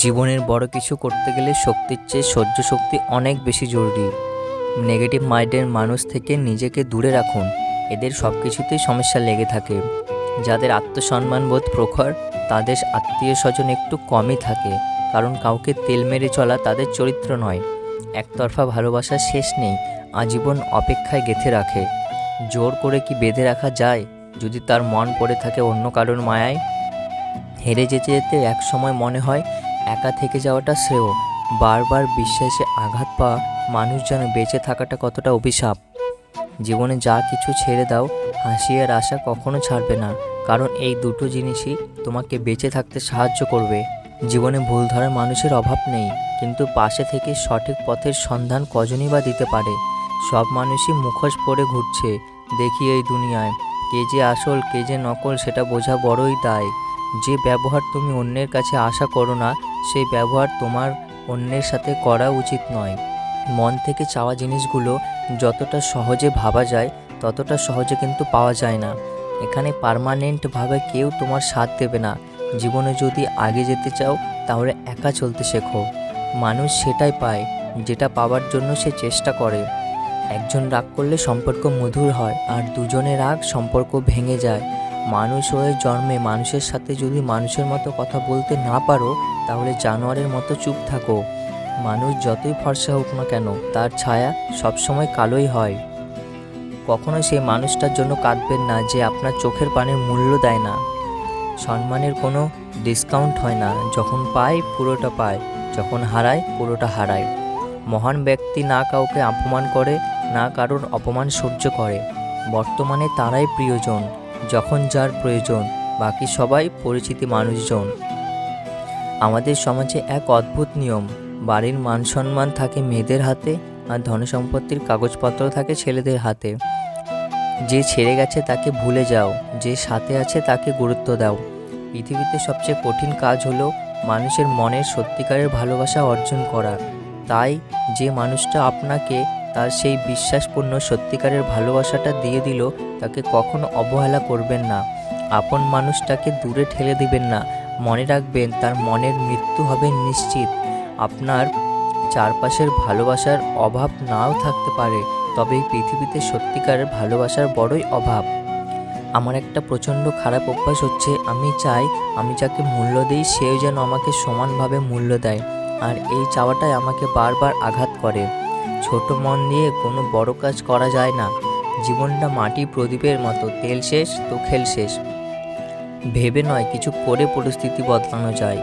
জীবনের বড় কিছু করতে গেলে শক্তির চেয়ে সহ্য শক্তি অনেক বেশি জরুরি। নেগেটিভ মাইন্ডের মানুষ থেকে নিজেকে দূরে রাখুন। এদের সব কিছুতেই সমস্যা লেগে থাকে। যাদের আত্মসম্মান বোধ প্রখর তাদের আত্মীয় স্বজন একটু কমই থাকে, কারণ কাউকে তেল মেরে চলা তাদের চরিত্র নয়। একতরফা ভালোবাসার শেষ নেই, আজীবন অপেক্ষায় গেঁথে রাখে। জোর করে কি বেঁধে রাখা যায় যদি তার মন পড়ে থাকে অন্য কারোর মায়ায়? হেরে যেতে যেতে একসময় মনে হয় একা থেকে যাওয়াটা শ্রেয়। বারবার বিশ্বাসে আঘাত পাওয়া মানুষ যেন বেঁচে থাকাটা কতটা অভিশাপ। জীবনে যা কিছু ছেড়ে দাও, হাসি আর আশা কখনো ছাড়বে না, কারণ এই দুটো জিনিসই তোমাকে বেঁচে থাকতে সাহায্য করবে। জীবনে ভুল ধরার মানুষের অভাব নেই, কিন্তু পাশে থেকে সঠিক পথের সন্ধান কজনই বা দিতে পারে। সব মানুষই মুখোশ পরে ঘুরছে দেখি এই দুনিয়ায়। কে যে আসল কে যে নকল সেটা বোঝা বড়ই দায়। যে ব্যবহার তুমি অন্যের কাছে আশা করো না, সেই ব্যবহার তোমার অন্যের সাথে করা উচিত নয়। মন থেকে চাওয়া জিনিসগুলো যতটা সহজে ভাবা যায় ততটা সহজে কিন্তু পাওয়া যায় না। এখানে পার্মানেন্টভাবে কেউ তোমার সাথ দেবে না। জীবনে যদি আগে যেতে চাও তাহলে একা চলতে শেখো। মানুষ সেটাই পায় যেটা পাওয়ার জন্য সে চেষ্টা করে। একজন রাগ করলে সম্পর্ক মধুর হয়, আর দুজনের রাগ সম্পর্ক ভেঙে যায়। মানুষ হয়ে জন্মে মানুষের সাথে যদি মানুষের মতো কথা বলতে না পারো, তাহলে জানোয়ারের মতো চুপ থাকো। মানুষ যতই ফর্সা হোক না কেন, তার ছায়া সবসময় কালোই হয়। কখনো সেই মানুষটার জন্য কাঁদবেন না যে আপনার চোখের পানির মূল্য দেয় না। সম্মানের কোনো ডিসকাউন্ট হয় না, যখন পায় পুরোটা পায়, যখন হারায় পুরোটা হারায়। মহান ব্যক্তি না কাউকে অপমান করে, না কারোর অপমান সহ্য করে। বর্তমানে তারাই প্রিয়জন যখন যার প্রয়োজন, বাকি সবাই পরিচিতি মানুষজন। আমাদের সমাজে এক অদ্ভুত নিয়ম, বাড়ির মান সম্মান থাকে মেয়েদের হাতে, আর ধনসম্পত্তির কাগজপত্র থাকে ছেলেদের হাতে। যে ছেড়ে গেছে তাকে ভুলে যাও, যে সাথে আছে তাকে গুরুত্ব দাও। পৃথিবীতে সবচেয়ে কঠিন কাজ হলো মানুষের মনের সত্যিকারের ভালোবাসা অর্জন করা। তাই যে মানুষটা আপনাকে তার সেই বিশ্বাসপূর্ণ সত্যিকারের ভালোবাসাটা দিয়ে দিল, তাকে কখনো অবহেলা করবেন না। আপন মানুষটাকে দূরে ঠেলে দিবেন না। মনে রাখবেন, তার মনের মৃত্যু হবে নিশ্চিত। আপনার চারপাশের ভালোবাসার অভাব নাও থাকতে পারে, তবে এই পৃথিবীতে সত্যিকারের ভালোবাসার বড়ই অভাব। আমার একটা প্রচণ্ড খারাপ অভ্যাস হচ্ছে, আমি চাই আমি যাকে মূল্য দিই সেও যেন আমাকে সমানভাবে মূল্য দেয়, আর এই চাওয়াটাই আমাকে বারবার আঘাত করে। ছোট মন দিয়ে কোনো বড় কাজ করা যায় না। জীবনটা মাটি প্রদীপের মতো, তেল শেষ তো খেল শেষ। ভেবে নয়, কিছু করে পরিস্থিতি বদলানো যায়।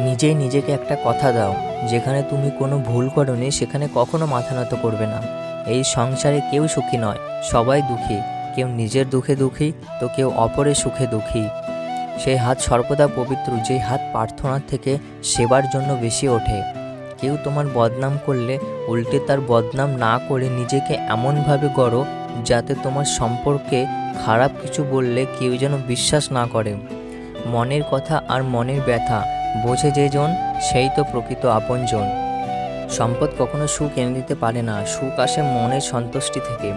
নিজেই নিজেকে একটা কথা দাও, যেখানে তুমি কোনো ভুল করোনি সেখানে কখনো মাথা নত করবে না। এই সংসারে কেউ সুখী নয়, সবাই দুঃখী। কেউ নিজের দুঃখে দুঃখী, তো কেউ অপরের সুখে দুঃখী। সেই হাত সর্বদা পবিত্র যে হাত প্রার্থনার থেকে সেবার জন্য বেশি ওঠে। কেউ তোমার বদনাম করলে উল্টে তার বদনাম না করে নিজেকে এমনভাবে গড়ো যাতে তোমার সম্পর্কে খারাপ কিছু বললে কেউ যেন বিশ্বাস না করে। মনের কথা আর মনের ব্যথা বোঝে যেজন, সেই তো প্রকৃত আপনজন। সম্পদ কখনো সুখ এনে দিতে পারে না, সুখ আসে মনের সন্তুষ্টি থেকে।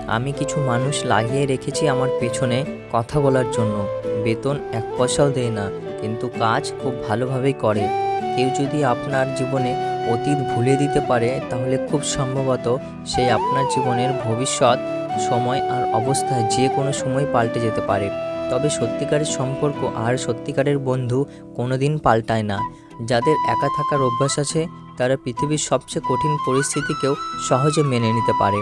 আমি কিছু মানুষ লাগিয়ে রেখেছি আমার পেছনে কথা বলার জন্য। বেতন এক পয়সাও দেয় না, কিন্তু কাজ খুব ভালোভাবেই করে। কেউ যদি আপনার জীবনে অতীত ভুলে দিতে পারে, তাহলে খুব সম্ভবত সে আপনার জীবনের ভবিষ্যৎ সময় আর অবস্থায় যে কোনো সময় পাল্টে যেতে পারে। তবে সত্যিকারের সম্পর্ক আর সত্যিকারের বন্ধু কোনোদিন পাল্টায় না। যাদের একা থাকার অভ্যাস আছে, তারা পৃথিবীর সবচেয়ে কঠিন পরিস্থিতিকেও সহজে মেনে নিতে পারে।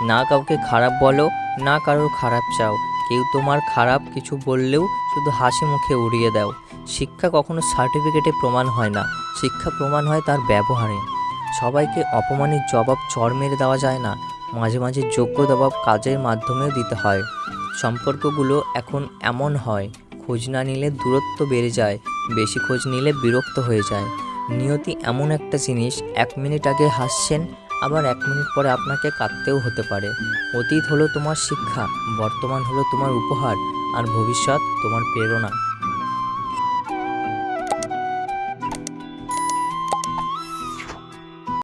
না কাউকে খারাপ বলো, না কারোর খারাপ চাও। কেউ তোমার খারাপ কিছু বললেও শুধু হাসি মুখে উড়িয়ে দাও। শিক্ষা কখনো সার্টিফিকেটে প্রমাণ হয় না, শিক্ষা প্রমাণ হয় তার ব্যবহারে। সবাইকে অপমানের জবাব চড় মেরে দেওয়া যায় না, মাঝে মাঝে যোগ্য জবাব কাজের মাধ্যমেও দিতে হয়। সম্পর্কগুলো এখন এমন হয়, খোঁজ না নিলে দূরত্ব বেড়ে যায়, বেশি খোঁজ নিলে বিরক্ত হয়ে যায়। নিয়তি এমন একটা জিনিস, 1 মিনিট আগে হাসছেন, আবার 1 মিনিট পরে আপনাকে কাঁদতেও হতে পারে। অতীত হলো তোমার শিক্ষা, বর্তমান হলো তোমার উপহার, আর ভবিষ্যৎ তোমার প্রেরণা।